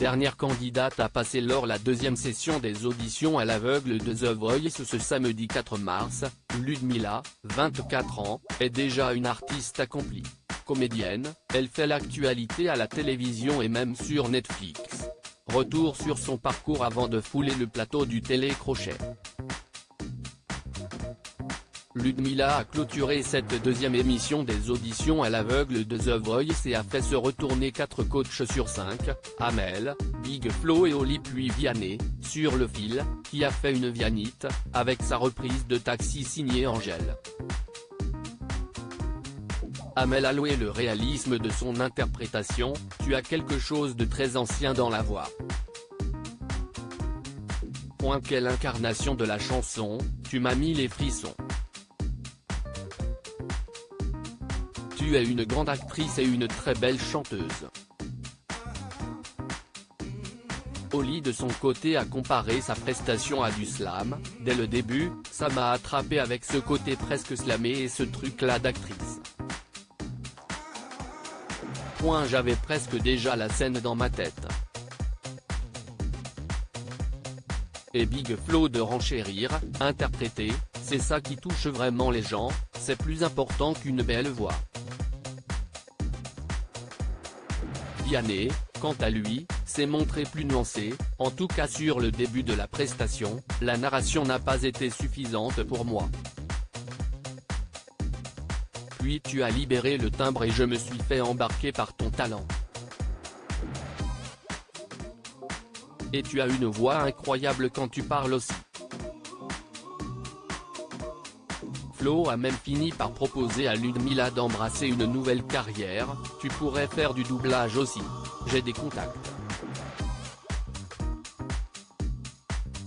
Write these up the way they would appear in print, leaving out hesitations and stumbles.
dernière candidate à passer lors la deuxième session des auditions à l'aveugle de The Voice ce samedi 4 mars, Ludmilla, 24 ans, est déjà une artiste accomplie. Comédienne, elle fait l'actualité à la télévision et même sur Netflix. Retour sur son parcours avant de fouler le plateau du télécrochet. Ludmilla a clôturé cette deuxième émission des auditions à l'aveugle de The Voice et a fait se retourner 4 coachs sur 5, Amel, Big Flo et Oli puis Vianney, sur le fil, qui a fait une vianite, avec sa reprise de Taxi signée Angèle. Amel a loué le réalisme de son interprétation, tu as quelque chose de très ancien dans la voix. Quelle incarnation de la chanson, tu m'as mis les frissons. Tu es une grande actrice et une très belle chanteuse. Oli de son côté a comparé sa prestation à du slam, dès le début, ça m'a attrapé avec ce côté presque slamé et ce truc-là d'actrice. J'avais presque déjà la scène dans ma tête. Et Big Flo de renchérir, interpréter, c'est ça qui touche vraiment les gens, c'est plus important qu'une belle voix. Vianney, quant à lui, s'est montré plus nuancé, en tout cas sur le début de la prestation, la narration n'a pas été suffisante pour moi. Puis tu as libéré le timbre et je me suis fait embarquer par ton talent. Et tu as une voix incroyable quand tu parles aussi. Flo a même fini par proposer à Ludmilla d'embrasser une nouvelle carrière, tu pourrais faire du doublage aussi, j'ai des contacts.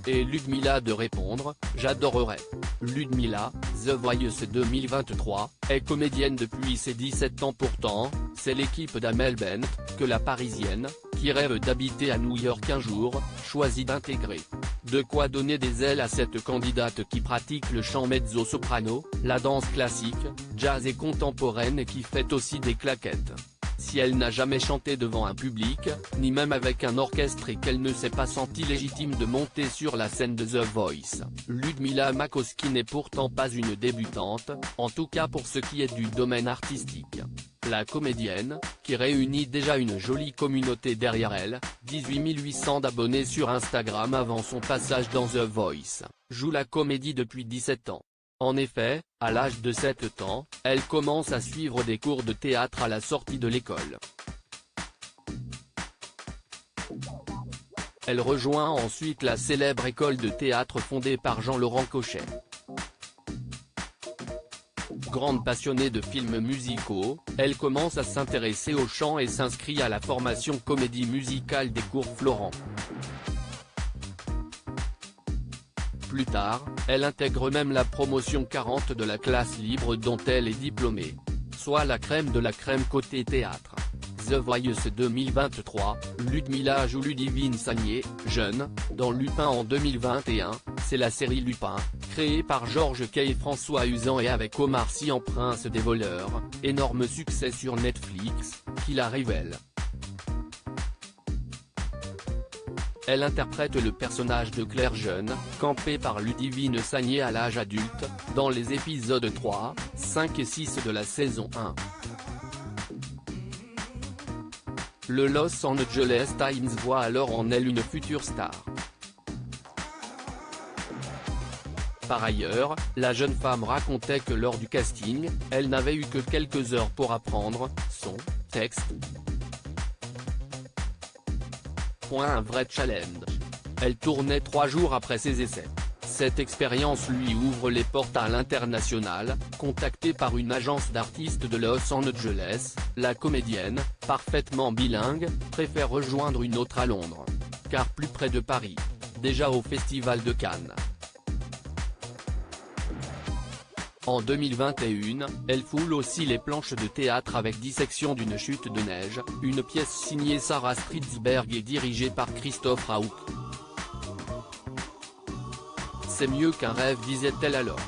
Et Ludmilla de répondre, j'adorerais. Ludmilla, The Voice 2023, est comédienne depuis ses 17 ans pourtant, c'est l'équipe d'Amel Bent, que la Parisienne, qui rêve d'habiter à New York un jour, choisit d'intégrer. De quoi donner des ailes à cette candidate qui pratique le chant mezzo-soprano, la danse classique, jazz et contemporaine et qui fait aussi des claquettes. Si elle n'a jamais chanté devant un public, ni même avec un orchestre et qu'elle ne s'est pas sentie légitime de monter sur la scène de The Voice, Ludmilla Makoski n'est pourtant pas une débutante, en tout cas pour ce qui est du domaine artistique. La comédienne, qui réunit déjà une jolie communauté derrière elle, 18 800 d'abonnés sur Instagram avant son passage dans The Voice, joue la comédie depuis 17 ans. En effet, à l'âge de 7 ans, elle commence à suivre des cours de théâtre à la sortie de l'école. Elle rejoint ensuite la célèbre école de théâtre fondée par Jean-Laurent Cochet. Grande passionnée de films musicaux, elle commence à s'intéresser au chant et s'inscrit à la formation comédie musicale des cours Florent. Plus tard, elle intègre même la promotion 40 de la classe libre dont elle est diplômée. Soit la crème de la crème côté théâtre. The Voice 2023, Ludmilla joue Ludivine Sagné, jeune, dans Lupin en 2021, c'est la série Lupin, créée par Georges Kay et François Uzan et avec Omar Sy en prince des voleurs, énorme succès sur Netflix, qui la révèle. Elle interprète le personnage de Claire jeune, campée par Ludivine Sagné à l'âge adulte, dans les épisodes 3, 5 et 6 de la saison 1. Le Los Angeles Times voit alors en elle une future star. Par ailleurs, la jeune femme racontait que lors du casting, elle n'avait eu que quelques heures pour apprendre son texte. Un vrai challenge. Elle tournait 3 jours après ses essais. Cette expérience lui ouvre les portes à l'international, contactée par une agence d'artistes de Los Angeles, la comédienne, parfaitement bilingue, préfère rejoindre une autre à Londres. Car plus près de Paris. Déjà au Festival de Cannes. En 2021, elle foule aussi les planches de théâtre avec Dissection d'une chute de neige, une pièce signée Sarah Stridsberg et dirigée par Christophe Rauch. C'est mieux qu'un rêve, disait-elle alors.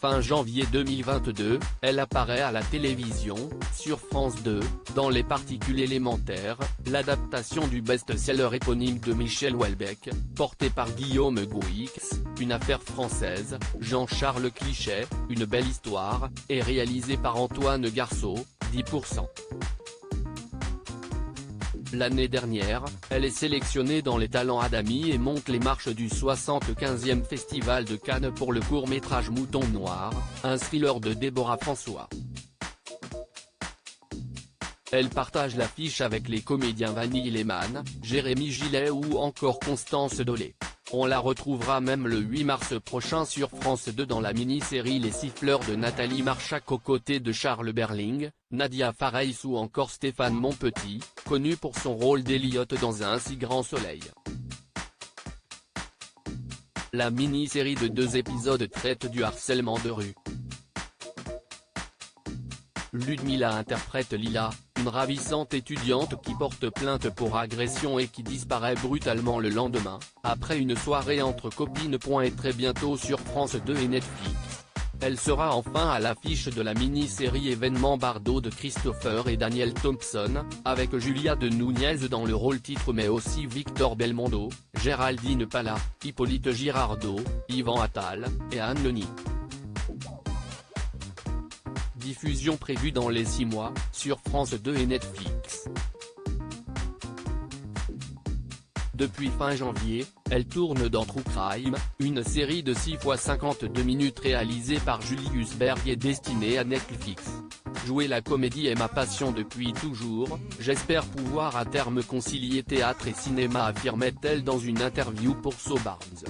fin janvier 2022, elle apparaît à la télévision, sur France 2, dans Les Particules élémentaires, l'adaptation du best-seller éponyme de Michel Houellebecq, porté par Guillaume Gouix, Une affaire française, Jean-Charles Clichet, Une belle histoire, et réalisé par Antoine Garceau, 10%. L'année dernière, elle est sélectionnée dans les talents Adami et monte les marches du 75e Festival de Cannes pour le court-métrage Mouton Noir, un thriller de Déborah François. Elle partage l'affiche avec les comédiens Vanille Lehmann, Jérémy Gillet ou encore Constance Dolé. On la retrouvera même le 8 mars prochain sur France 2 dans la mini-série Les Siffleurs de Nathalie Marchak aux côtés de Charles Berling, Nadia Fares ou encore Stéphane Monpetit, connu pour son rôle d'Eliott dans Un si grand soleil. La mini-série de 2 épisodes traite du harcèlement de rue. Ludmilla interprète Lila, une ravissante étudiante qui porte plainte pour agression et qui disparaît brutalement le lendemain, après une soirée entre copines. Et très bientôt sur France 2 et Netflix. Elle sera enfin à l'affiche de la mini-série Événement Bardot de Christopher et Daniel Thompson, avec Julia de Núñez dans le rôle titre mais aussi Victor Belmondo, Géraldine Pala, Hippolyte Girardot, Yvan Attal, et Anne Leni. Diffusion prévue dans les 6 mois, sur France 2 et Netflix. Depuis fin janvier, elle tourne dans True Crime, une série de 6 x 52 minutes réalisée par Julius Berg et destinée à Netflix. Jouer la comédie est ma passion depuis toujours, j'espère pouvoir à terme concilier théâtre et cinéma, affirmait-elle dans une interview pour So Barnes.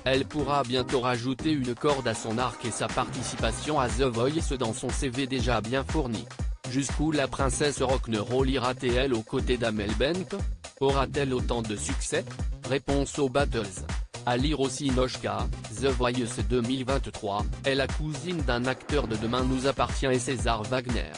Elle pourra bientôt rajouter une corde à son arc et sa participation à The Voice dans son CV déjà bien fourni. Jusqu'où la princesse rock'n'roll ira-t-elle aux côtés d'Amel Bent? Aura-t-elle autant de succès? Réponse aux Battles. À lire aussi Noshka, The Voice 2023, est la cousine d'un acteur de Demain nous appartient et César Wagner.